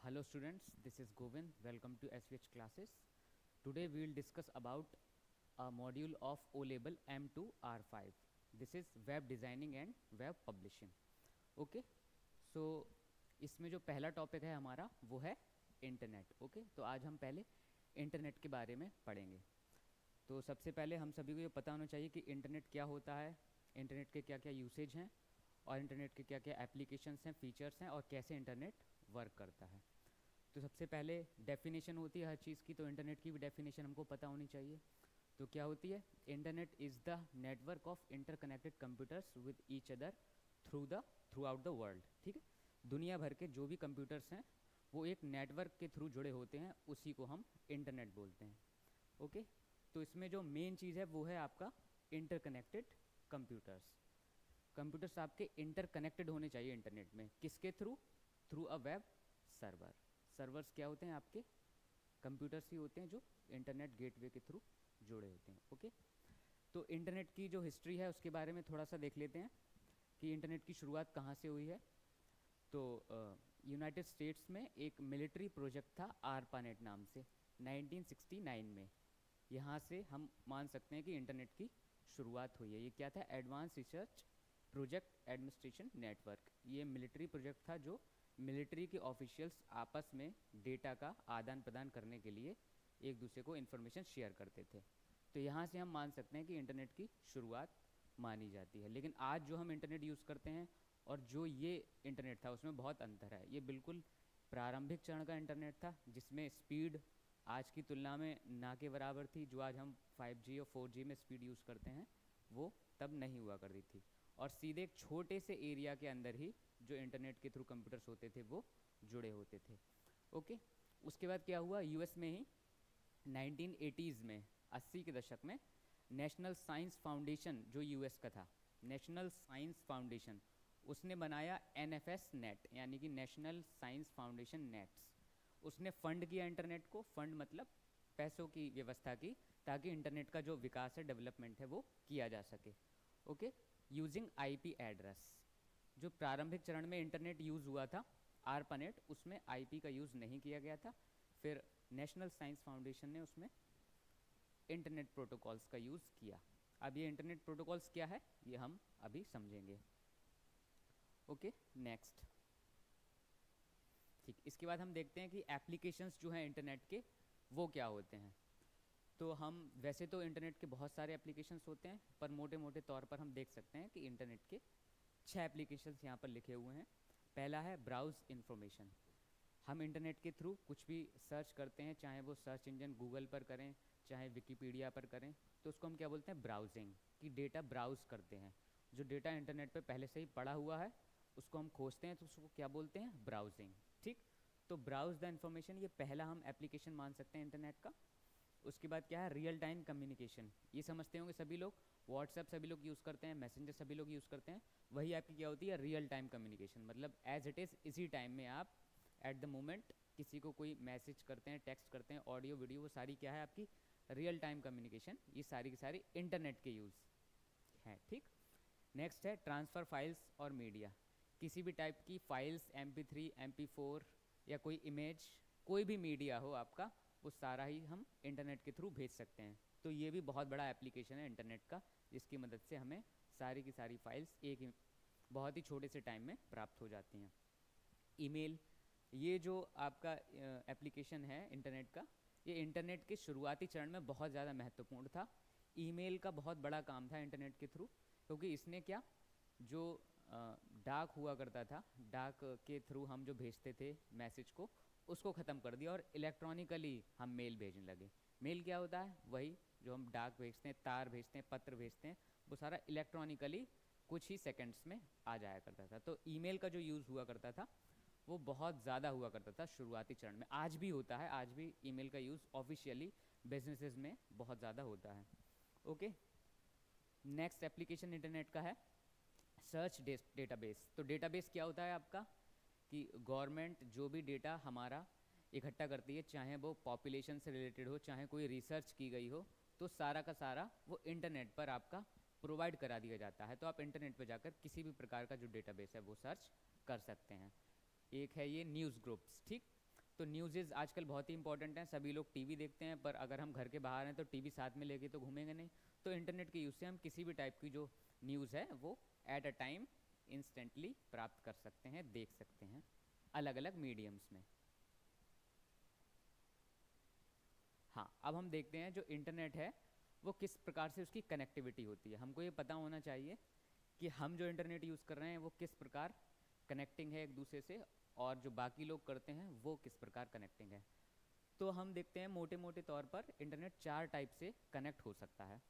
Hello students, this is Govind. Welcome to SVH classes. Today we will discuss about a module of O level M2 R5. This is web designing and web publishing. Okay, so इसमें जो पहला topic है हमारा वो है internet. Okay, तो आज हम पहले इंटरनेट के बारे में पढ़ेंगे. तो सबसे पहले हम सभी को ये पता होना चाहिए कि इंटरनेट क्या होता है, इंटरनेट के क्या क्या यूसेज हैं और इंटरनेट के क्या क्या एप्लीकेशंस हैं, फीचर्स हैं और कैसे इंटरनेट वर्क करता है. तो सबसे पहले डेफिनेशन होती है हर चीज़ की, तो इंटरनेट की भी डेफिनेशन हमको पता होनी चाहिए. तो क्या होती है? Internet is the network of interconnected computers with each other through out the world. ठीक है, दुनिया भर के जो भी कंप्यूटर्स हैं वो एक नेटवर्क के थ्रू जुड़े होते हैं, उसी को हम इंटरनेट बोलते हैं. ओके, तो इसमें जो मेन चीज़ है वो है आपका इंटरकनेक्टेड कंप्यूटर्स. कंप्यूटर्स आपके इंटरकनेक्टेड होने चाहिए इंटरनेट में. किसके through? Through a web server. Servers क्या होते हैं? आपके कंप्यूटर्स ही होते हैं जो इंटरनेट गेटवे के थ्रू जुड़े होते हैं. ओके, तो इंटरनेट की जो हिस्ट्री है उसके बारे में थोड़ा सा देख लेते हैं कि इंटरनेट की शुरुआत कहाँ से हुई है. तो यूनाइटेड स्टेट्स में एक मिलिट्री प्रोजेक्ट था आरपानेट नाम से 1969 में. यहाँ से हम मान सकते हैं कि इंटरनेट की शुरुआत हुई है. ये क्या था? Advance research project administration network. ये मिलिट्री प्रोजेक्ट था जो मिलिट्री के ऑफिशियल्स आपस में डेटा का आदान प्रदान करने के लिए एक दूसरे को इन्फॉर्मेशन शेयर करते थे. तो यहाँ से हम मान सकते हैं कि इंटरनेट की शुरुआत मानी जाती है. लेकिन आज जो हम इंटरनेट यूज़ करते हैं और जो ये इंटरनेट था उसमें बहुत अंतर है. ये बिल्कुल प्रारंभिक चरण का इंटरनेट था जिसमें स्पीड आज की तुलना में ना के बराबर थी. जो आज हम 5G और 4G में स्पीड यूज़ करते हैं वो तब नहीं हुआ करती थी. और सीधे एक छोटे से एरिया के अंदर ही जो इंटरनेट के थ्रू कंप्यूटर्स होते थे वो जुड़े होते थे. ओके, उसके बाद क्या हुआ? यूएस में ही 1980s में 80 के दशक में नेशनल साइंस फाउंडेशन जो यूएस का था, नेशनल साइंस फाउंडेशन, उसने बनाया NFS नेट यानी कि नेशनल साइंस फाउंडेशन नेट्स. उसने फंड किया इंटरनेट को. फंड मतलब पैसों की व्यवस्था की ताकि इंटरनेट का जो विकास है, डेवलपमेंट है वो किया जा सके. Okay, using IP address. जो प्रारंभिक चरण में इंटरनेट यूज़ हुआ था आरपानेट, उसमें IP का यूज़ नहीं किया गया था. फिर नेशनल साइंस फाउंडेशन ने उसमें इंटरनेट प्रोटोकॉल्स का यूज़ किया. अब ये इंटरनेट प्रोटोकॉल्स क्या है ये हम अभी समझेंगे. Okay, next. ठीक, इसके बाद हम देखते हैं कि एप्लीकेशंस जो हैं इंटरनेट के वो क्या होते हैं. तो हम वैसे तो इंटरनेट के बहुत सारे एप्लीकेशंस होते हैं, पर मोटे मोटे तौर पर हम देख सकते हैं कि इंटरनेट के 6 एप्लीकेशंस यहाँ पर लिखे हुए हैं. पहला है ब्राउज़ इन्फॉर्मेशन. हम इंटरनेट के थ्रू कुछ भी सर्च करते हैं, चाहे वो सर्च इंजन गूगल पर करें चाहे विकीपीडिया पर करें, तो उसको हम क्या बोलते हैं? ब्राउजिंग. कि डेटा ब्राउज़ करते हैं. जो डेटा इंटरनेट पर पहले से ही पड़ा हुआ है उसको हम खोजते हैं, तो उसको क्या बोलते हैं? ब्राउजिंग. ठीक, तो ब्राउज़ द इन्फॉर्मेशन ये पहला हम एप्लीकेशन मान सकते हैं इंटरनेट का. उसके बाद क्या है? Real time communication. ये समझते होंगे सभी लोग, व्हाट्सएप सभी लोग यूज़ करते हैं, मैसेंजर सभी लोग यूज़ करते हैं. वही आपकी क्या होती है? Real time communication. मतलब एज इट इज़ इसी टाइम में आप एट द मोमेंट किसी को कोई मैसेज करते हैं, टेक्स्ट करते हैं, ऑडियो वीडियो, वो सारी क्या है आपकी? Real time communication. ये सारी की सारी इंटरनेट के यूज़ हैं. ठीक, नेक्स्ट है ट्रांसफ़र फाइल्स और मीडिया. किसी भी टाइप की फाइल्स, MP3, MP4 या कोई इमेज, कोई भी मीडिया हो आपका, वो सारा ही हम इंटरनेट के थ्रू भेज सकते हैं. तो ये भी बहुत बड़ा एप्लीकेशन है इंटरनेट का, जिसकी मदद से हमें सारी की सारी फाइल्स एक ही बहुत ही छोटे से टाइम में प्राप्त हो जाती हैं. ईमेल, ये जो आपका एप्लीकेशन है इंटरनेट का, ये इंटरनेट के शुरुआती चरण में बहुत ज़्यादा महत्वपूर्ण था. ईमेल का बहुत बड़ा काम था इंटरनेट के थ्रू, क्योंकि इसने क्या, जो डाक हुआ करता था, डाक के थ्रू हम जो भेजते थे मैसेज को, उसको ख़त्म कर दिया और इलेक्ट्रॉनिकली हम मेल भेजने लगे. मेल क्या होता है? वही जो हम डाक भेजते हैं, तार भेजते हैं, पत्र भेजते हैं, वो सारा इलेक्ट्रॉनिकली कुछ ही सेकंड्स में आ जाया करता था. तो ईमेल का जो यूज़ हुआ करता था वो बहुत ज़्यादा हुआ करता था शुरुआती चरण में. आज भी होता है, आज भी ईमेल का यूज़ ऑफिशियली बिजनेसेस में बहुत ज़्यादा होता है. ओके, नेक्स्ट एप्लीकेशन इंटरनेट का है सर्च डेटाबेस. तो डेटाबेस क्या होता है आपका? कि गवर्नमेंट जो भी डेटा हमारा इकट्ठा करती है, चाहे वो पॉपुलेशन से रिलेटेड हो, चाहे कोई रिसर्च की गई हो, तो सारा का सारा वो इंटरनेट पर आपका प्रोवाइड करा दिया जाता है. तो आप इंटरनेट पर जाकर किसी भी प्रकार का जो डेटाबेस है वो सर्च कर सकते हैं. एक है ये न्यूज़ ग्रुप्स. ठीक, तो न्यूज़ आजकल बहुत ही इंपॉर्टेंट हैं, सभी लोग टीवी देखते हैं, पर अगर हम घर के बाहर हैं तो टीवी साथ में लेके तो घूमेंगे नहीं। तो इंटरनेट के यूज़ से हम किसी भी टाइप की जो न्यूज़ है वो एट अ टाइम इंस्टेंटली प्राप्त कर सकते हैं, देख सकते हैं अलग अलग मीडियम्स में। हाँ, अब हम देखते हैं जो इंटरनेट है वो किस प्रकार से उसकी कनेक्टिविटी होती है। हमको ये पता होना चाहिए कि हम जो इंटरनेट यूज़ कर रहे हैं वो किस प्रकार कनेक्टिंग है एक दूसरे से, और जो बाकी लोग करते हैं वो किस प्रकार कनेक्टिंग है। तो हम देखते हैं मोटे मोटे तौर पर इंटरनेट 4 टाइप से कनेक्ट हो सकता है।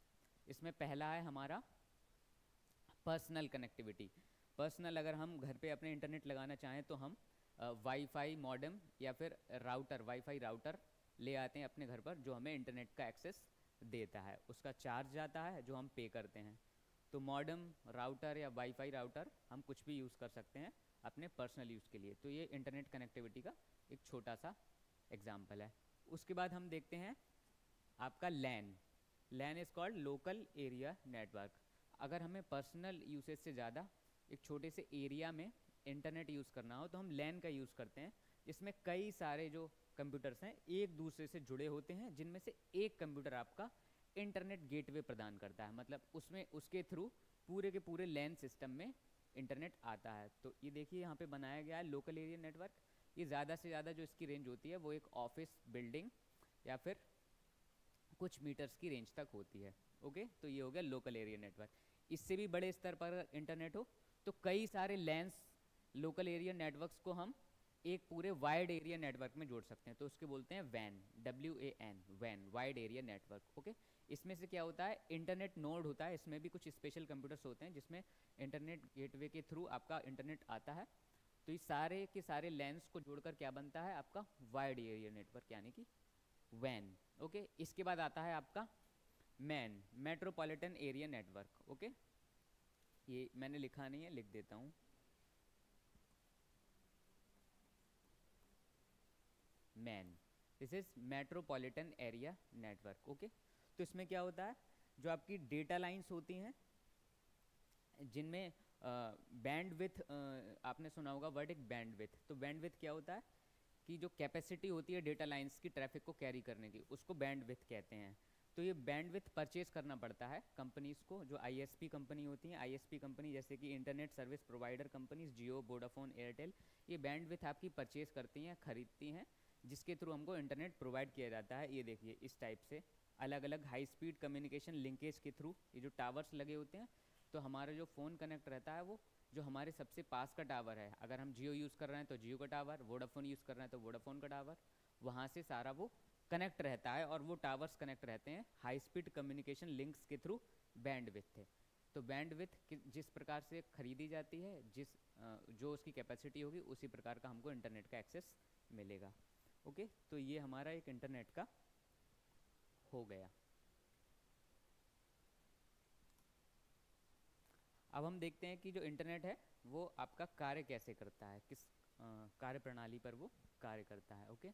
इसमें पहला है हमारा पर्सनल कनेक्टिविटी। पर्सनल, अगर हम घर पे अपने इंटरनेट लगाना चाहें तो हम वाईफाई मॉडेम या फिर राउटर, वाईफाई राउटर ले आते हैं अपने घर पर, जो हमें इंटरनेट का एक्सेस देता है। उसका चार्ज जाता है जो हम पे करते हैं। तो मॉडेम राउटर या वाईफाई राउटर हम कुछ भी यूज़ कर सकते हैं अपने पर्सनल यूज़ के लिए। तो ये इंटरनेट कनेक्टिविटी का एक छोटा सा एग्जाम्पल है। उसके बाद हम देखते हैं आपका LAN. LAN is called local area network. अगर हमें पर्सनल यूसेज से ज़्यादा एक छोटे से एरिया में इंटरनेट यूज़ करना हो तो हम लैन का यूज़ करते हैं, जिसमें कई सारे जो कंप्यूटर्स हैं एक दूसरे से जुड़े होते हैं, जिनमें से एक कंप्यूटर आपका इंटरनेट गेटवे प्रदान करता है। मतलब उसमें उसके थ्रू पूरे के पूरे लैन सिस्टम में इंटरनेट आता है। तो ये देखिए यहाँ पे बनाया गया है लोकल एरिया नेटवर्क। ये ज़्यादा से ज़्यादा जो इसकी रेंज होती है वो एक ऑफिस बिल्डिंग या फिर कुछ मीटर्स की रेंज तक होती है। ओके, तो ये हो गया लोकल एरिया नेटवर्क। इससे भी बड़े स्तर पर इंटरनेट हो तो कई सारे लैंस लोकल एरिया नेटवर्क्स को हम एक पूरे वाइड एरिया नेटवर्क में जोड़ सकते हैं। तो उसके बोलते हैं वैन, WAN, वैन, वाइड एरिया नेटवर्क। ओके, इसमें से क्या होता है, इंटरनेट नोड होता है। इसमें भी कुछ स्पेशल कंप्यूटर्स होते हैं जिसमें इंटरनेट गेटवे के थ्रू आपका इंटरनेट आता है। तो ये सारे के सारे लैंस को जोड़कर क्या बनता है आपका वाइड एरिया नेटवर्क, यानी कि वैन। ओके, इसके बाद आता है आपका man, metropolitan area network. Okay, ये मैंने लिखा नहीं है, लिख देता हूँ। Man, this is metropolitan area network. Okay, तो इसमें क्या होता है, जो आपकी डेटा लाइंस होती हैं जिनमें बैंड विथ, आपने सुना होगा वर्ड एक बैंड विथ। तो बैंड विथ क्या होता है कि जो कैपेसिटी होती है डेटा लाइंस की ट्रैफिक को कैरी करने की, उसको बैंड विथ कहते हैं। तो ये बैंड विथ परचेज करना पड़ता है कंपनीज को, जो ISP कंपनी होती हैं। ISP कंपनी जैसे कि इंटरनेट सर्विस प्रोवाइडर कंपनीज, जियो, वोडाफोन, एयरटेल, ये बैंड विथ आपकी परचेज करती हैं, खरीदती हैं, जिसके थ्रू हमको इंटरनेट प्रोवाइड किया जाता है। ये देखिए इस टाइप से अलग अलग हाई स्पीड कम्युनिकेशन लिंकेज के थ्रू ये जो टावर्स लगे होते हैं, तो हमारा जो फ़ोन कनेक्ट रहता है वो जो हमारे सबसे पास का टावर है, अगर हम जियो यूज़ कर रहे हैं तो जियो का टावर, वोडाफोन यूज़ कर रहे हैं तो वोडाफोन का टावर, वहाँ से सारा वो कनेक्ट रहता है। और वो टावर्स कनेक्ट रहते हैं हाई स्पीड कम्युनिकेशन लिंक्स के थ्रू बैंड विथ है। तो बैंड विथ जिस प्रकार से खरीदी जाती है, जो उसकी कैपेसिटी होगी, उसी प्रकार का हमको इंटरनेट का एक्सेस मिलेगा। ओके, तो ये हमारा एक इंटरनेट का हो गया। अब हम देखते हैं कि जो इंटरनेट है वो आपका कार्य कैसे करता है, किस कार्य प्रणाली पर वो कार्य करता है। ओके,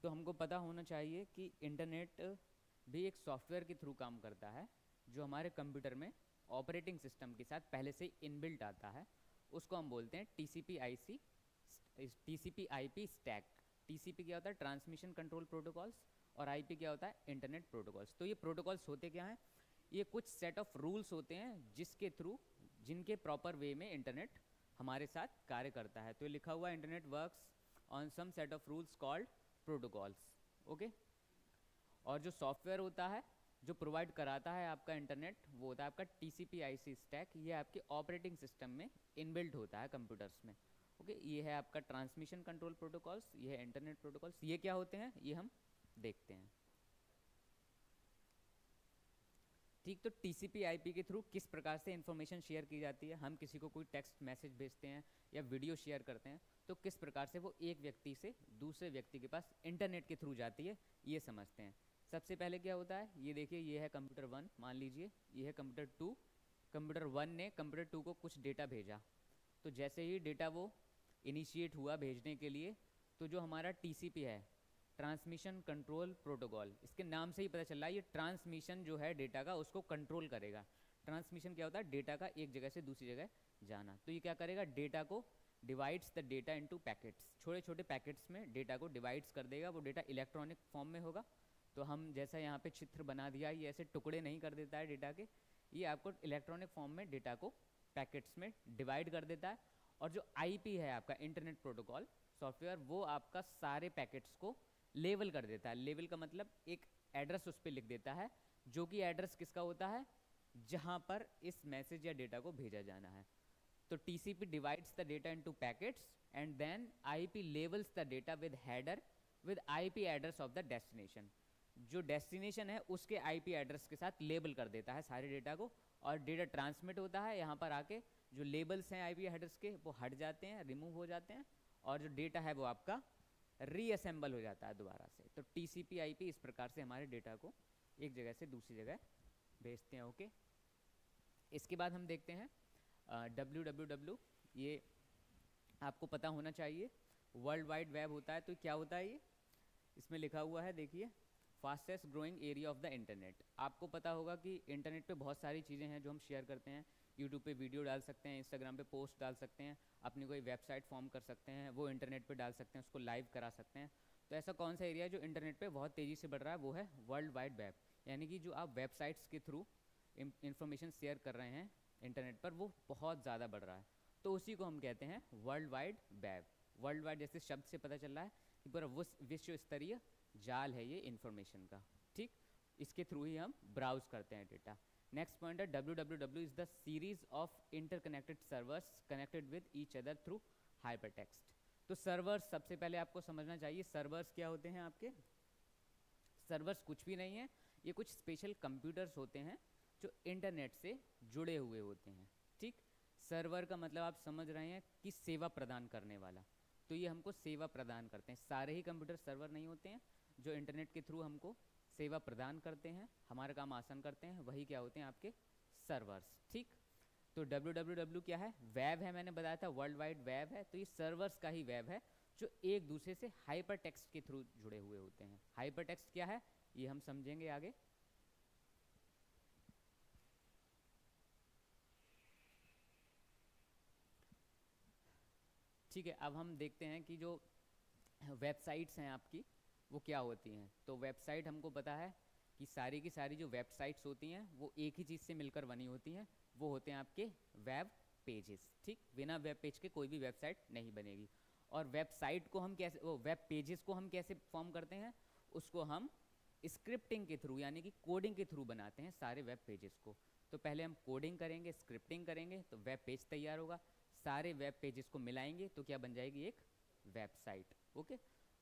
तो हमको पता होना चाहिए कि इंटरनेट भी एक सॉफ्टवेयर के थ्रू काम करता है, जो हमारे कंप्यूटर में ऑपरेटिंग सिस्टम के साथ पहले से इनबिल्ट आता है। उसको हम बोलते हैं TCP/IP स्टैक। TCP क्या होता है, ट्रांसमिशन कंट्रोल प्रोटोकॉल्स, और IP क्या होता है, इंटरनेट प्रोटोकॉल्स। तो ये प्रोटोकॉल्स होते क्या हैं, ये कुछ सेट ऑफ रूल्स होते हैं जिसके थ्रू, जिनके प्रॉपर वे में इंटरनेट हमारे साथ कार्य करता है। तो लिखा हुआ internet works on some set of rules called protocols. Okay, और जो सॉफ्टवेयर होता है जो प्रोवाइड कराता है आपका इंटरनेट, वो होता है आपका TCP/IP स्टैक। ये आपके ऑपरेटिंग सिस्टम में इनबिल्ट होता है कंप्यूटर्स में। ओके, ये है आपका ट्रांसमिशन कंट्रोल प्रोटोकॉल्स, ये है इंटरनेट प्रोटोकॉल्स। ये क्या होते हैं ये हम देखते हैं। ठीक, तो TCP/IP के थ्रू किस प्रकार से इन्फॉर्मेशन शेयर की जाती है, हम किसी को कोई टेक्स्ट मैसेज भेजते हैं या वीडियो शेयर करते हैं, तो किस प्रकार से वो एक व्यक्ति से दूसरे व्यक्ति के पास इंटरनेट के थ्रू जाती है, ये समझते हैं। सबसे पहले क्या होता है, ये देखिए, ये है कंप्यूटर 1, मान लीजिए ये है कंप्यूटर 2। कंप्यूटर 1 ने कंप्यूटर 2 को कुछ डेटा भेजा, तो जैसे ही डेटा वो इनिशिएट हुआ भेजने के लिए, तो जो हमारा TCP है, ट्रांसमिशन कंट्रोल प्रोटोकॉल, इसके नाम से ही पता चल रहा है ये ट्रांसमिशन जो है डेटा का उसको कंट्रोल करेगा। ट्रांसमिशन क्या होता है, डेटा का एक जगह से दूसरी जगह जाना। तो ये क्या करेगा, डेटा को divides the data into packets, छोटे छोटे पैकेट्स में डेटा को डिवाइड्स कर देगा। वो डेटा इलेक्ट्रॉनिक फॉर्म में होगा, तो हम जैसा यहाँ पे चित्र बना दिया, ये ऐसे टुकड़े नहीं कर देता है डेटा के, ये आपको इलेक्ट्रॉनिक फॉर्म में डेटा को पैकेट्स में डिवाइड कर देता है। और जो आईपी है आपका इंटरनेट प्रोटोकॉल सॉफ्टवेयर, वो आपका सारे पैकेट्स को लेबल कर देता है। लेबल का मतलब एक एड्रेस उस पर लिख देता है, जो कि एड्रेस किसका होता है, जहाँ पर इस मैसेज या डेटा को भेजा जाना है। तो TCP divides the data into packets and then IP labels the data with header with IP address of the destination। जो डेस्टिनेशन है उसके IP एड्रेस के साथ लेबल कर देता है सारे डेटा को, और डेटा ट्रांसमिट होता है। यहाँ पर आके जो लेबल्स हैं IP एड्रेस के वो हट जाते हैं, रिमूव हो जाते हैं, और जो डेटा है वो आपका रीअसेंबल हो जाता है दोबारा से। तो TCP IP इस प्रकार से हमारे डेटा को एक जगह से दूसरी जगह भेजते हैं। ओके, इसके बाद हम देखते हैं www। ये आपको पता होना चाहिए, वर्ल्ड वाइड वेब होता है। तो क्या होता है ये, इसमें लिखा हुआ है, देखिए, fastest growing area of the internet. आपको पता होगा कि इंटरनेट पे बहुत सारी चीज़ें हैं जो हम शेयर करते हैं। यूट्यूब पे वीडियो डाल सकते हैं, इंस्टाग्राम पे पोस्ट डाल सकते हैं, अपनी कोई वेबसाइट फॉर्म कर सकते हैं, वो इंटरनेट पे डाल सकते हैं, उसको लाइव करा सकते हैं। तो ऐसा कौन सा एरिया है जो इंटरनेट पे बहुत तेज़ी से बढ़ रहा है, वो है वर्ल्ड वाइड वेब। यानी कि जो आप वेबसाइट्स के थ्रू इंफॉर्मेशन शेयर कर रहे हैं इंटरनेट पर, वो बहुत ज़्यादा बढ़ रहा है। तो उसी को हम कहते हैं world wide web. World wide जैसे शब्द से पता चल रहा है कि पूरा विश्व स्तरीय जाल है ये इन्फॉर्मेशन का, ठीक। इसके थ्रू ही हम ब्राउज करते हैं डेटा। नेक्स्ट पॉइंट है www is the series of interconnected servers connected with each other through hypertext. तो सर्वर्स सबसे पहले आपको समझना चाहिए, सर्वर्स क्या होते हैं आपके। सर्वर्स कुछ भी नहीं है, ये कुछ स्पेशल कंप्यूटर्स होते हैं जो इंटरनेट से जुड़े हुए होते हैं, ठीक। सर्वर का मतलब आप समझ रहे हैं कि सेवा प्रदान करने वाला, तो ये हमको सेवा प्रदान करते हैं। सारे ही कंप्यूटर सर्वर नहीं होते हैं, जो इंटरनेट के थ्रू हमको सेवा प्रदान करते हैं, हमारा काम आसान करते हैं, वही क्या होते हैं आपके सर्वर्स, ठीक। तो www क्या है, वेब है, मैंने बताया था वर्ल्ड वाइड वेब है। तो ये सर्वर्स का ही वेब है जो एक दूसरे से हाइपर टेक्स्ट के थ्रू जुड़े हुए होते हैं। हाइपर टेक्स्ट क्या है ये हम समझेंगे आगे। ठीक है, अब हम देखते हैं कि जो वेबसाइट्स हैं आपकी वो क्या होती हैं। तो वेबसाइट हमको पता है कि सारी की सारी जो वेबसाइट्स होती हैं वो एक ही चीज़ से मिलकर बनी होती हैं, वो होते हैं आपके वेब पेजेस, ठीक। बिना वेब पेज के कोई भी वेबसाइट नहीं बनेगी। और वेबसाइट को हम कैसे, वो वेब पेजेस को हम कैसे फॉर्म करते हैं, उसको हम स्क्रिप्टिंग के थ्रू यानी कि कोडिंग के थ्रू बनाते हैं सारे वेब पेजेस को। तो पहले हम कोडिंग करेंगे, स्क्रिप्टिंग करेंगे, तो वेब पेज तैयार होगा। सारे वेब पेजेस को मिलाएंगे तो क्या बन जाएगी, एक वेबसाइट, ओके।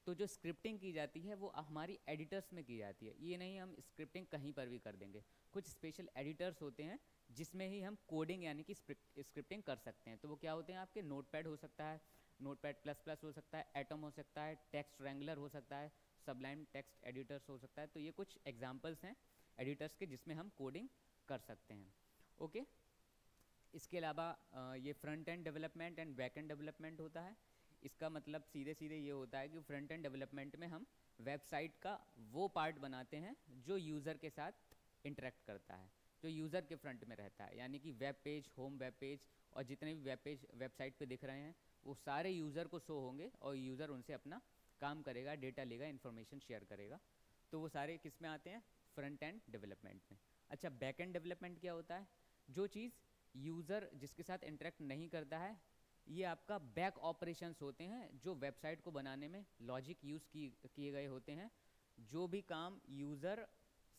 तो जो स्क्रिप्टिंग की जाती है वो हमारी एडिटर्स में की जाती है, ये नहीं हम स्क्रिप्टिंग कहीं पर भी कर देंगे। कुछ स्पेशल एडिटर्स होते हैं जिसमें ही हम कोडिंग यानी कि स्क्रिप्टिंग कर सकते हैं। तो वो क्या होते हैं आपके, नोटपैड हो सकता है, नोटपैड प्लस प्लस हो सकता है, एटम हो सकता है, टेक्स्ट रैंगलर हो सकता है, सबलाइम टेक्स्ट एडिटर्स हो सकता है। तो ये कुछ एग्जाम्पल्स हैं एडिटर्स के जिसमें हम कोडिंग कर सकते हैं, ओके। इसके अलावा ये front end development and back and development होता है। इसका मतलब सीधे सीधे ये होता है कि फ्रंट एंड डेवलपमेंट में हम वेबसाइट का वो पार्ट बनाते हैं जो यूज़र के साथ इंटरेक्ट करता है, जो यूज़र के फ्रंट में रहता है। यानी कि web page, home web page और जितने भी वेब पेज वेबसाइट पे दिख रहे हैं वो सारे यूज़र को शो होंगे और यूज़र उनसे अपना काम करेगा, डेटा लेगा, इन्फॉर्मेशन शेयर करेगा। तो वो सारे किस में आते हैं, फ्रंट एंड डेवलपमेंट में। अच्छा, बैक एंड डेवलपमेंट क्या होता है, जो चीज़ यूज़र जिसके साथ इंटरेक्ट नहीं करता है, ये आपका बैक ऑपरेशंस होते हैं जो वेबसाइट को बनाने में लॉजिक यूज़ किए गए होते हैं। जो भी काम यूज़र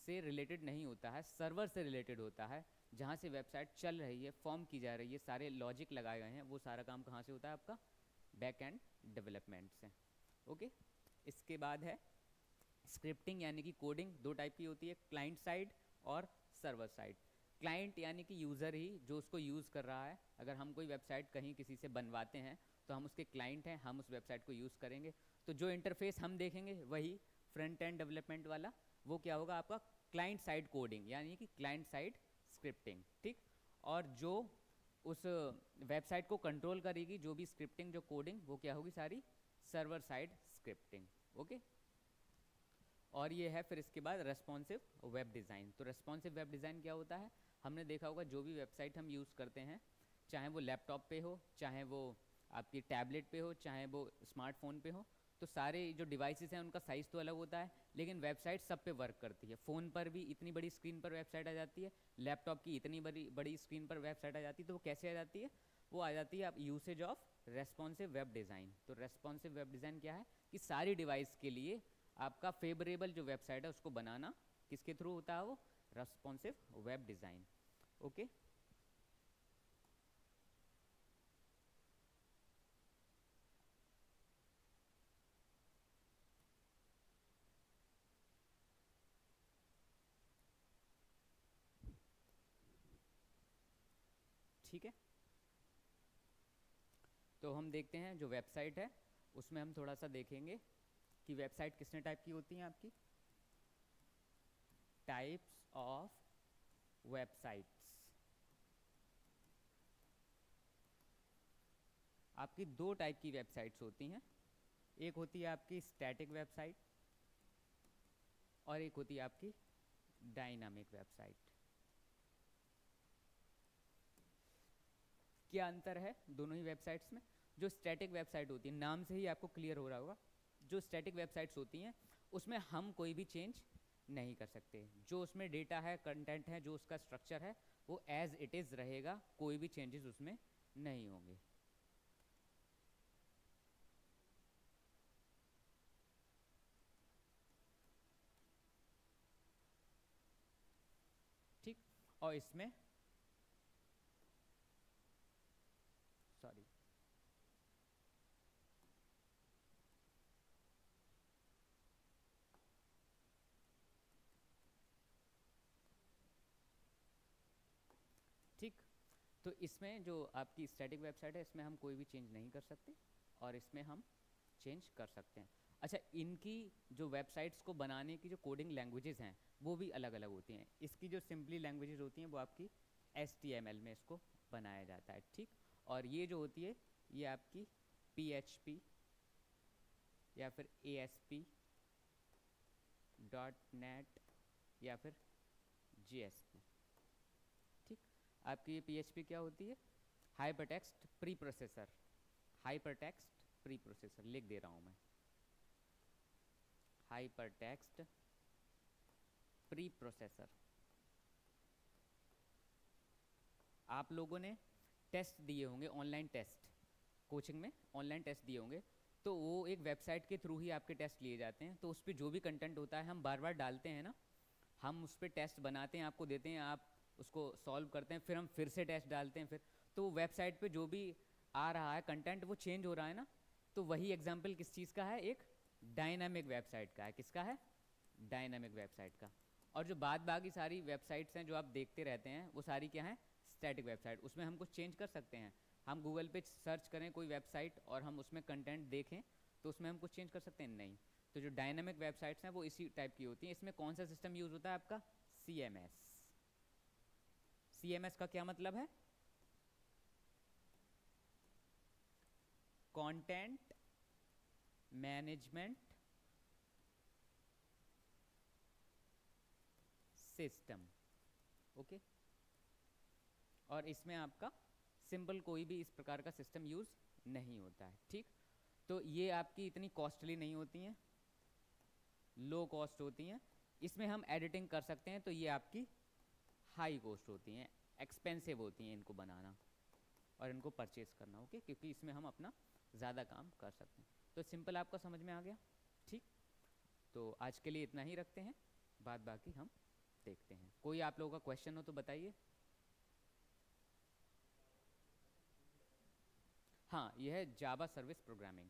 से रिलेटेड नहीं होता है, सर्वर से रिलेटेड होता है, जहाँ से वेबसाइट चल रही है, फॉर्म की जा रही है, सारे लॉजिक लगाए गए हैं, वो सारा काम कहाँ से होता है आपका, बैक एंड डेवलपमेंट से, ओके। इसके बाद है स्क्रिप्टिंग यानी कि कोडिंग। दो टाइप की होती है, क्लाइंट साइड और सर्वर साइड। क्लाइंट यानी कि यूज़र ही जो उसको यूज़ कर रहा है। अगर हम कोई वेबसाइट कहीं किसी से बनवाते हैं तो हम उसके क्लाइंट हैं, हम उस वेबसाइट को यूज़ करेंगे। तो जो इंटरफेस हम देखेंगे वही फ्रंट एंड डेवलपमेंट वाला, वो क्या होगा आपका, क्लाइंट साइड कोडिंग यानी कि क्लाइंट साइड स्क्रिप्टिंग, ठीक। और जो उस वेबसाइट को कंट्रोल करेगी, जो भी स्क्रिप्टिंग, जो कोडिंग, वो क्या होगी, सारी सर्वर साइड स्क्रिप्टिंग, ओके। और ये है फिर इसके बाद रेस्पॉन्सिव वेब डिज़ाइन। तो रेस्पॉन्सिव वेब डिज़ाइन क्या होता है, हमने देखा होगा जो भी वेबसाइट हम यूज़ करते हैं, चाहे वो लैपटॉप पे हो, चाहे वो आपकी टैबलेट पे हो चाहे वो स्मार्टफोन पे हो, तो सारे जो डिवाइसेस हैं उनका साइज़ तो अलग होता है, लेकिन वेबसाइट सब पे वर्क करती है। फ़ोन पर भी इतनी बड़ी स्क्रीन पर वेबसाइट आ जाती है, लैपटॉप की इतनी बड़ी बड़ी स्क्रीन पर वेबसाइट आ जाती है। तो वो कैसे आ जाती है? वो आ जाती है आप usage of responsive web design. तो रेस्पॉन्सिव वेब डिज़ाइन क्या है कि सारी डिवाइस के लिए आपका फेवरेबल जो वेबसाइट है उसको बनाना किसके थ्रू होता है? वो रेस्पॉन्सिव वेब डिज़ाइन। ओके, ठीक है। तो हम देखते हैं जो वेबसाइट है उसमें हम थोड़ा सा देखेंगे कि वेबसाइट कितने टाइप की होती हैं आपकी। टाइप्स ऑफ वेबसाइट्स, आपकी दो टाइप की वेबसाइट्स होती हैं। एक होती है आपकी स्टैटिक वेबसाइट और एक होती है आपकी डायनामिक वेबसाइट। क्या अंतर है दोनों ही वेबसाइट्स में? जो स्टैटिक वेबसाइट होती है, नाम से ही आपको क्लियर हो रहा होगा, जो स्टैटिक वेबसाइट्स होती हैं उसमें हम कोई भी चेंज नहीं कर सकते। जो उसमें डेटा है, कंटेंट है, जो उसका स्ट्रक्चर है वो एज इट इज़ रहेगा, कोई भी चेंजेस उसमें नहीं होंगे। ठीक, और इसमें सॉरी, ठीक। तो इसमें जो आपकी स्टैटिक वेबसाइट है इसमें हम कोई भी चेंज नहीं कर सकते और इसमें हम चेंज कर सकते हैं। अच्छा, इनकी जो वेबसाइट्स को बनाने की जो कोडिंग लैंग्वेजेस हैं वो भी अलग अलग होती हैं। इसकी जो सिंपली लैंग्वेजेस होती हैं वो आपकी HTML में इसको बनाया जाता है, ठीक। और ये जो होती है ये आपकी PHP या फिर ASP .NET या फिर JSP, ठीक। आपकी ये PHP क्या होती है? Hypertext pre processor. Hypertext pre processor लिख दे रहा हूँ मैं, हाइपरटेक्स्ट प्री प्रोसेसर। आप लोगों ने टेस्ट दिए होंगे, ऑनलाइन टेस्ट, कोचिंग में ऑनलाइन टेस्ट दिए होंगे, तो वो एक वेबसाइट के थ्रू ही आपके टेस्ट लिए जाते हैं। तो उस पर जो भी कंटेंट होता है हम बार बार डालते हैं ना, हम उस पर टेस्ट बनाते हैं, आपको देते हैं, आप उसको सॉल्व करते हैं, फिर हम फिर से टेस्ट डालते हैं। फिर तो वेबसाइट पे जो भी आ रहा है कंटेंट वो चेंज हो रहा है ना। तो वही एग्जाम्पल किस चीज़ का है? एक डायनामिक वेबसाइट का है। किसका है? डायनामिक वेबसाइट का। और जो बाद बाकी सारी वेबसाइट्स हैं जो आप देखते रहते हैं वो सारी क्या हैं? Static website. उसमें हम कुछ चेंज कर सकते हैं। हम गूगल पे सर्च करें कोई वेबसाइट और हम उसमें कंटेंट देखें तो उसमें हम कुछ चेंज कर सकते हैं? नहीं। तो जो डायनामिक वेबसाइट्स हैं वो इसी टाइप की होती हैं। इसमें कौन सा सिस्टम यूज़ होता है? आपका CMS। CMS का क्या मतलब है? Content management system, okay. और इसमें आपका सिंपल कोई भी इस प्रकार का सिस्टम यूज़ नहीं होता है, ठीक। तो ये आपकी इतनी कॉस्टली नहीं होती हैं, लो कॉस्ट होती हैं। इसमें हम एडिटिंग कर सकते हैं, तो ये आपकी हाई कॉस्ट होती हैं, एक्सपेंसिव होती हैं इनको बनाना और इनको परचेज करना, ओके, क्योंकि इसमें हम अपना ज़्यादा काम कर सकते हैं। तो सिंपल आपका समझ में आ गया, ठीक। तो आज के लिए इतना ही रखते हैं, बाद बाकी हम देखते हैं। कोई आप लोगों का क्वेश्चन हो तो बताइए। हाँ, यह है जावा सर्विस प्रोग्रामिंग,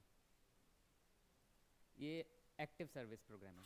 ये एक्टिव सर्विस प्रोग्रामिंग।